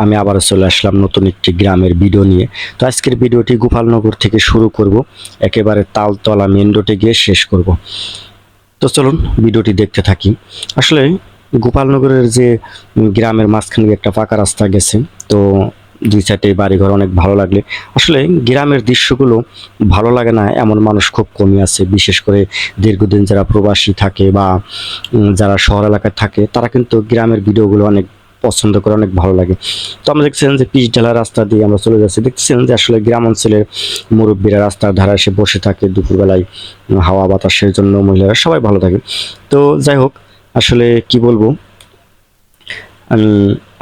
আমি আবার চলে আসলাম নতুন একটি গ্রামের ভিডিও নিয়ে। তো আজকের ভিডিওটি গোপালনগর থেকে শুরু করব, একেবারে তালতলা মেন রোডে গিয়ে শেষ করব। তো চলুন ভিডিওটি দেখতে থাকি। আসলে গোপালনগরের যে গ্রামের মাঝখানে একটা পাকা রাস্তা গেছে, তো দুই সাইডে বাড়িঘর অনেক ভালো লাগলে আসলে গ্রামের দৃশ্যগুলো ভালো লাগে না এমন মানুষ খুব কমই আছে। বিশেষ করে দীর্ঘদিন যারা প্রবাসী থাকে বা যারা শহর এলাকায় থাকে, তারা কিন্তু গ্রামের ভিডিওগুলো অনেক পছন্দ করে, অনেক ভালো লাগে। তো আমরা দেখছেন যে পিচ ঢালা রাস্তা দিয়ে আমরা চলে যাচ্ছি, দেখছেন যে আসলে গ্রাম অঞ্চলের মুরব্বীরা রাস্তার ধারে এসে বসে থাকে দুপুরবেলায়, হাওয়া বাতাসের জন্য মহিলারা সবাই ভালো থাকে। তো যাই হোক, আসলে কি বলবো, আমি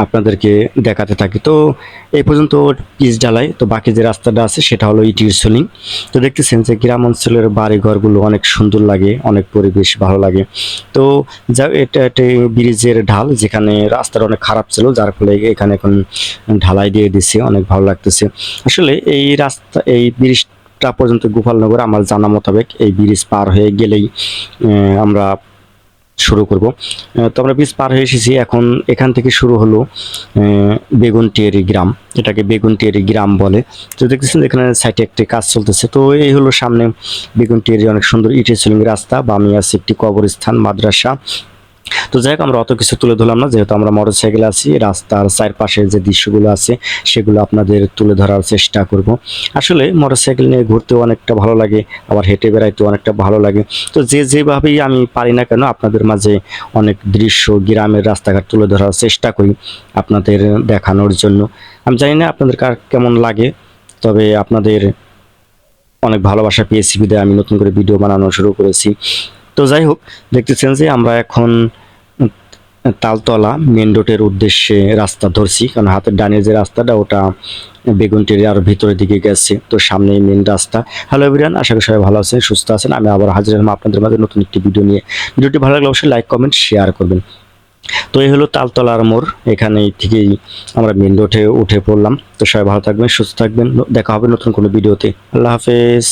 আপনাদেরকে দেখাতে থাকি। তো এই পর্যন্ত পিচ ঢালাই, তো বাকি যে রাস্তাটা আছে সেটা হলো ইটির সোলিং। তো দেখতেছেন যে গ্রাম অঞ্চলের বাড়ি ঘরগুলো অনেক সুন্দর লাগে, অনেক পরিবেশ ভালো লাগে। তো যা এটা একটা ব্রিজের ঢাল, যেখানে রাস্তাটা অনেক খারাপ ছিল, যার ফলে এখানে এখন ঢালাই দিয়ে দিছে, অনেক ভালো লাগতেছে। আসলে এই রাস্তা, এই ব্রিজটা পর্যন্ত গোপালনগর আমার জানা মোতাবেক এই ব্রিজ পার হয়ে গেলেই আমরা শুরু করব। তো আমরা ব্রিজ পার হয়ে এসেছি, এখন এখান থেকে শুরু হলো বেগুনটিয়ারি গ্রাম। এটাকে বেগুনটিয়ারি গ্রাম বলে। তো দেখতেছেন এখানে সাইডে একটি কাজ চলতেছে। তো এই হলো সামনে বেগুনটিয়ারি অনেক সুন্দর ইটের সিলিং রাস্তা, বামে আছে একটি কবরস্থান, মাদ্রাসা। তো যাই হোক, আমরা অত কিছু তুলে ধরলাম না, যেহেতু আমরা মোটরসাইকেলে আছি। রাস্তার চারপাশে যে দৃশ্যগুলো আছে সেগুলো আপনাদের তুলে ধরার চেষ্টা করব। আসলে মোটরসাইকেল নিয়ে ঘুরতেও অনেকটা ভালো লাগে, আবার হেঁটে বেড়াইতেও অনেকটা ভালো লাগে। তো যেভাবেই আমি পারি না কেন, আপনাদের মাঝে অনেক দৃশ্য গ্রামের রাস্তাঘাট তুলে ধরার চেষ্টা করি আপনাদের দেখানোর জন্য। আমি জানি না আপনাদের কার কেমন লাগে, তবে আপনাদের অনেক ভালোবাসা পেয়েছি বিধায় আমি নতুন করে ভিডিও বানানো শুরু করেছি। তো যাই হোক, দেখতেছেন যে আমরা এখন তালতলা মেন রোডের উদ্দেশ্যে রাস্তা ধরছি, কারণ হাতের ডানের যে রাস্তাটা ওটা বেগুনটির আরো ভিতরের দিকে গেছে। তো সামনে মেন রাস্তা। হ্যালো এভরিওয়ান, আশা করি সবাই ভালো আছেন, সুস্থ আছেন। আমি আবার হাজির হলাম আপনাদের মাঝে নতুন একটি ভিডিও নিয়ে। ভিডিওটি ভালো লাগলে অবশ্যই লাইক, কমেন্ট, শেয়ার করবেন। তো এই হলো তালতলার মোড়, এখানে থেকেই আমরা মেন রোডে উঠে পড়লাম। তো সবাই ভালো থাকবেন, সুস্থ থাকবেন, দেখা হবে নতুন কোনো ভিডিওতে। আল্লাহ হাফেজ।